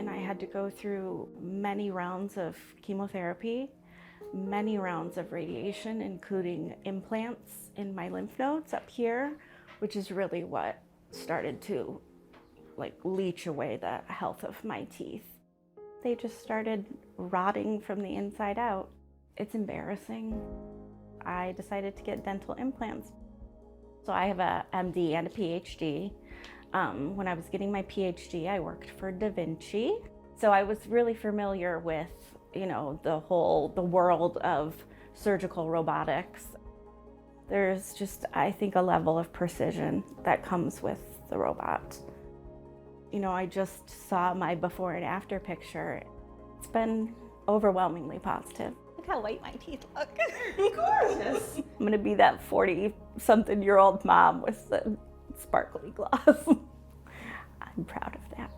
and I had to go through many rounds of chemotherapy, many rounds of radiation, including implants in my lymph nodes up here, which is really what started to leach away the health of my teeth. They just started rotting from the inside out. It's embarrassing. I decided to get dental implants. So I have a MD and a PhD. When I was getting my PhD, I worked for Da Vinci. So I was really familiar with, the world of surgical robotics. There's just, I think, a level of precision that comes with the robot. I just saw my before and after picture. It's been overwhelmingly positive. Look how white my teeth look. Gorgeous. I'm gonna be that 40-something-year-old mom with the sparkly gloss. I'm proud of that.